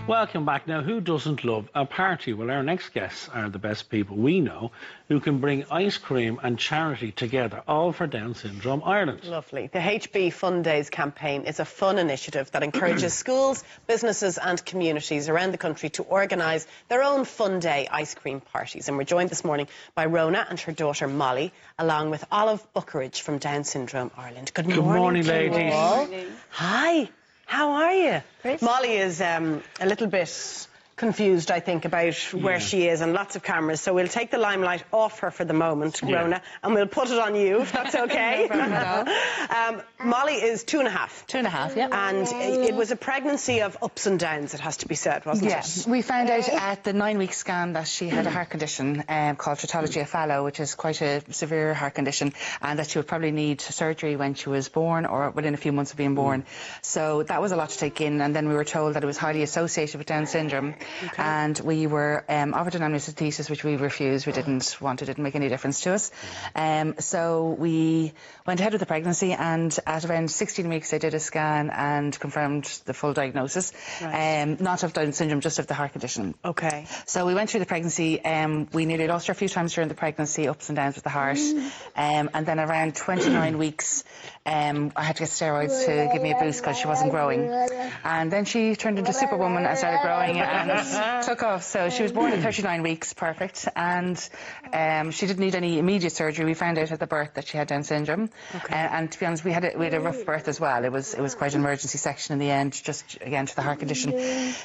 Welcome back. Now, who doesn't love a party? Well, our next guests are the best people we know who can bring ice cream and charity together, all for Down Syndrome Ireland. Lovely. The HB Fundays campaign is a fun initiative that encourages schools, businesses and communities around the country to organise their own Fun Day ice cream parties. And we're joined this morning by Rhona and her daughter Molly, along with Olive Buckeridge from Down Syndrome Ireland. Good morning, ladies. Good morning. Hi. How are you? Great. Molly is a little bit confused, I think, about where she is, and lots of cameras, so we'll take the limelight off her for the moment, Rhona, and we'll put it on you, if that's okay. Molly is 2.5. 2.5, yeah. And it was a pregnancy of ups and downs, it has to be said, wasn't it? Yes, we found out at the 9-week scan that she had a heart condition called fallow, which is quite a severe heart condition, and that she would probably need surgery when she was born or within a few months of being born. So that was a lot to take in, and then we were told that it was highly associated with Down syndrome. Okay. And we were offered an amniocentesis, which we refused. We didn't want it, didn't make any difference to us. So we went ahead with the pregnancy, and at around 16 weeks they did a scan and confirmed the full diagnosis. Right. Not of Down syndrome, just of the heart condition. Okay. So we went through the pregnancy. We nearly lost her a few times during the pregnancy, ups and downs with the heart. And then around 29 weeks, I had to get steroids to give me a boost because she wasn't growing. And then she turned into Superwoman and started growing and took off. So she was born at 39 weeks, perfect. And she didn't need any immediate surgery. We found out at the birth that she had Down syndrome. Okay. And to be honest, we had a rough birth as well. It was quite an emergency section in the end, just again to the heart condition.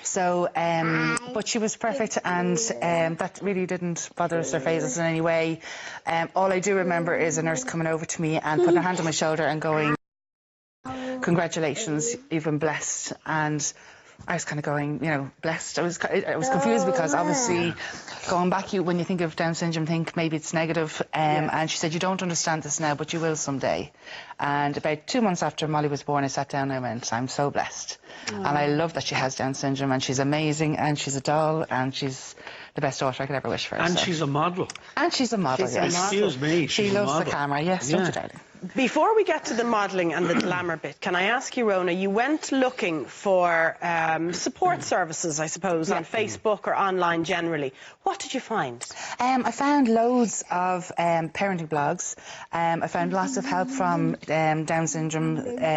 So, but she was perfect, and that really didn't bother us or faze us in any way. All I do remember is a nurse coming over to me and putting her hand on my shoulder and going, "Congratulations, you've been blessed." And I was kind of going, you know, blessed. I was confused because obviously going back, when you think of Down syndrome, think maybe it's negative. And she said, "You don't understand this now, but you will someday." And about 2 months after Molly was born, I sat down and I went, "I'm so blessed." And I love that she has Down syndrome, and she's amazing, and she's a doll, and she's the best daughter I could ever wish for. And she's a model. And she's a model, yes. Excuse me, she loves the camera, yes, don't you, darling? Before we get to the modelling and the glamour bit, can I ask you, Rhona, you went looking for support services, I suppose, on Facebook or online generally. What did you find? I found loads of parenting blogs. I found lots of help from Down syndrome,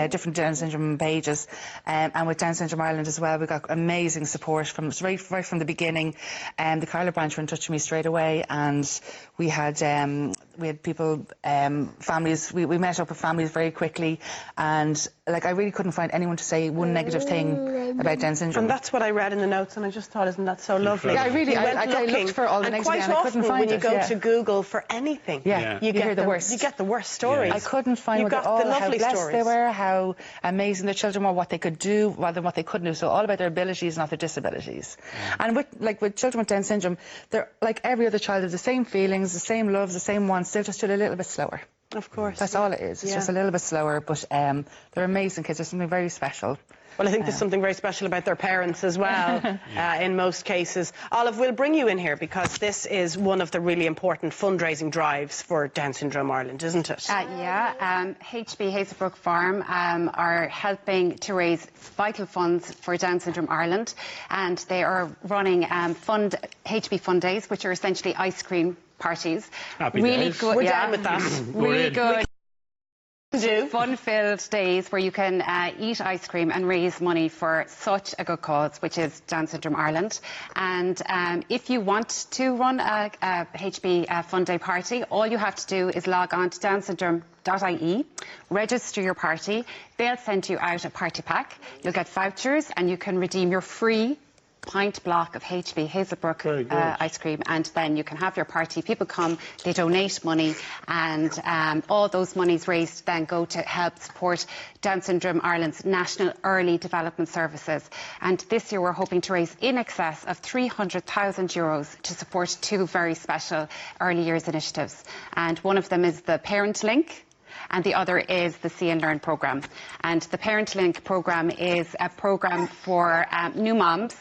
different Down syndrome pages, and with Down Syndrome Ireland as well. We got amazing support from right from the beginning. The Carla branch were in touch with me straight away, and we had people, families. We met up with families very quickly, and like I really couldn't find anyone to say one negative thing about Down syndrome. And that's what I read in the notes, and I just thought, isn't that so lovely? Yeah, I looked for all the negative, and I couldn't find it. And quite often when you go to Google for anything, you get the worst. You get the worst stories. I couldn't find the lovely how blessed stories. they were, how amazing the children were, what they could do rather than what they couldn't do. So all about their abilities, not their disabilities. And with children with Down syndrome, they're like every other child, has the same feelings, the same loves, the same wants. They're just a little bit slower. Of course. That's all it is. It's just a little bit slower, but they're amazing kids. There's something very special. Well, I think there's something very special about their parents as well, in most cases. Olive, we'll bring you in here because this is one of the really important fundraising drives for Down Syndrome Ireland, isn't it? HB Hazelbrook Farm are helping to raise vital funds for Down Syndrome Ireland, and they are running HB Fundays, which are essentially ice cream parties. Happy really days. good. We're down with that. Really good. Do Fun-filled days where you can eat ice cream and raise money for such a good cause, which is Down Syndrome Ireland. And if you want to run a HB Fun Day party, all you have to do is log on to downsyndrome.ie, register your party. They'll send you out a party pack. You'll get vouchers, and you can redeem your free pint block of HB Hazelbrook ice cream, and then you can have your party. People come, they donate money, and all those monies raised then go to help support Down Syndrome Ireland's National Early Development Services. And this year we're hoping to raise in excess of €300,000 to support two very special early years initiatives. And one of them is the Parent Link, and the other is the See and Learn programme. And the Parent Link programme is a programme for new mums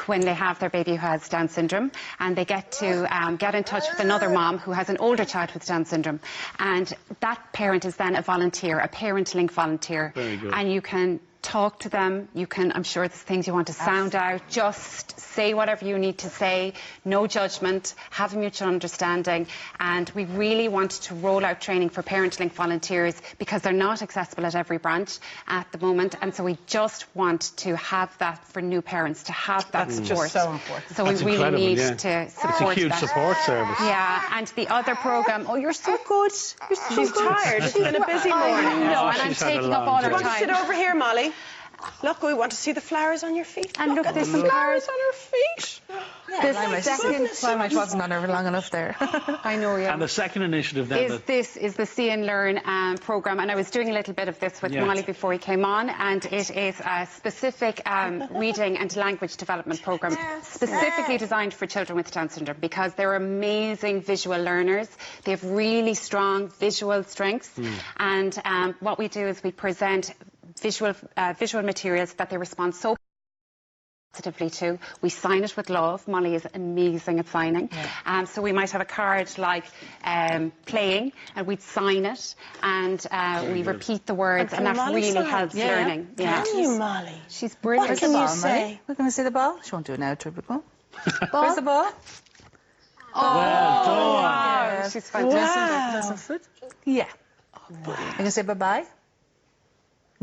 when they have their baby who has Down syndrome, and they get to get in touch with another mom who has an older child with Down syndrome, and that parent is then a volunteer, a Parent Link volunteer. Very good. And you can talk to them. You can, I'm sure there's things you want to sound out. Just say whatever you need to say. No judgment. Have a mutual understanding. And we really want to roll out training for Parent Link volunteers because they're not accessible at every branch at the moment. And so we just want to have that for new parents, to have that support. Just so important. So That's we really need incredible, to support It's a huge that. support service. Yeah, and the other programme, oh, you're so good. You're so She's good. tired. It's been a busy morning. No, Oh, and I'm she's had a taking up long all day. her Want to sit time. over here, Molly? Look, we want to see the flowers on your feet. And look, at there's the some flowers on her feet. The second wasn't on over long enough there. I know, yeah. And the second initiative then... This is the See and Learn programme, and I was doing a little bit of this with Yes. Molly before he came on, and it is a specific reading and language development programme specifically designed for children with Down syndrome because they're amazing visual learners. They have really strong visual strengths, and what we do is we present visual materials that they respond so positively to. We sign it with love. Molly is amazing at signing. So we might have a card like playing, and we'd sign it, and we repeat the words, and that Molly really sign? helps learning. Can you, Molly? She's brilliant. What can you say? Molly? We're going to see the ball. She won't do it now, typical. Where's the ball? Well done. Wow, she's fantastic. Yeah. You can say bye-bye?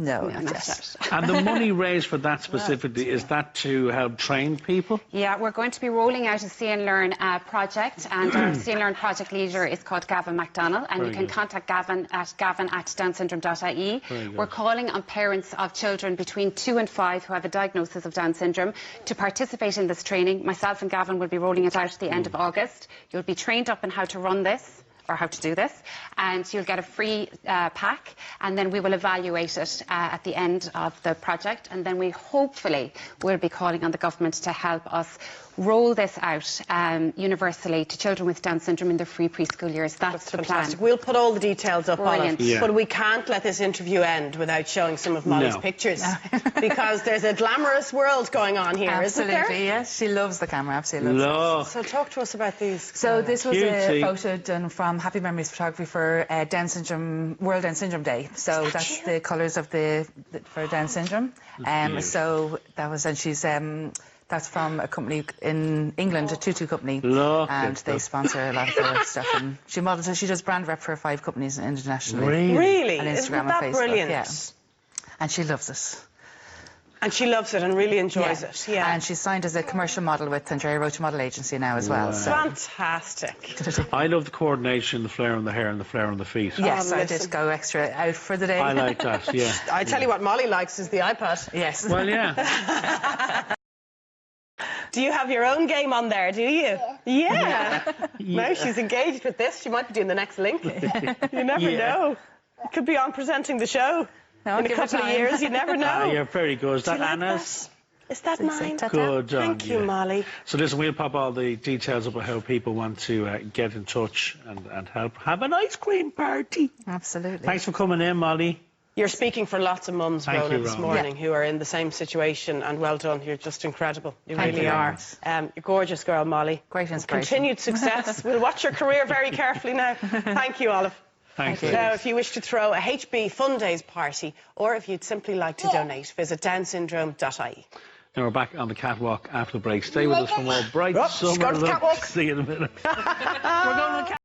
No, Not yes. yet. And the money raised for that specifically, is that to help train people? Yeah, we're going to be rolling out a See and Learn project, and our See and Learn project leader is called Gavin MacDonald, and Very you can good. contact Gavin at downsyndrome.ie. Very good. We're calling on parents of children between 2 and 5 who have a diagnosis of Down syndrome to participate in this training. Myself and Gavin will be rolling it out at the end of August. You'll be trained up in how to run this, or how to do this, and you'll get a free pack, and then we will evaluate it at the end of the project, and then we hopefully will be calling on the government to help us roll this out universally to children with Down syndrome in their free preschool years. That's the Fantastic. plan. We'll put all the details up on Brilliant. it. Yeah. But we can't let this interview end without showing some of Molly's No. pictures. Because there's a glamorous world going on here, isn't there? Absolutely, yes. She loves the camera, absolutely. Love. So talk to us about these. So this was Cutesy. a photo done from Happy Memories Photography for Down Syndrome, World Down Syndrome Day. So that's the colours of for Down syndrome. So that was, and she's that's from a company in England, a tutu company, Look and at they that. sponsor a lot of her stuff. And she models, she does brand rep for 5 companies internationally. Really? On Instagram Isn't and that Facebook, brilliant? yeah. And she loves it. And she loves it and really enjoys it. Yeah. And she's signed as a commercial model with Andrea Roach Model Agency now as well. So. Fantastic. I love the coordination, the flare on the hair and the flare on the feet. Yes, I listen. did go extra out for the day. I like that, yeah. I tell you what Molly likes is the iPad. Yes. Well, yeah. Do you have your own game on there, do you? Yeah. Now she's engaged with this. She might be doing the next link. You never know. It could be on presenting the show. No, In a give her couple of time. years, you never know. Ah, you're very good. Is that Do you like Anna's? that? Is that mine? Ta-ta. Good on Thank you, Molly. So listen, we'll pop all the details about how people want to get in touch and help have an ice cream party. Absolutely. Thanks for coming in, Molly. You're speaking for lots of mums, Thank Rhona, you, this Rhona. morning who are in the same situation, and well done. You're just incredible. You Thank really you very are. much. You're gorgeous girl, Molly. Great inspiration. Continued success. We'll watch your career very carefully now. Thank you, Olive. Thanks. Now, if you wish to throw a HB Fundays party, or if you'd simply like to donate, visit downsyndrome.ie. Now we're back on the catwalk after the break. Stay with us for more bright Oh, she's summer gone to the looks. catwalk. See you in a minute. We're going to the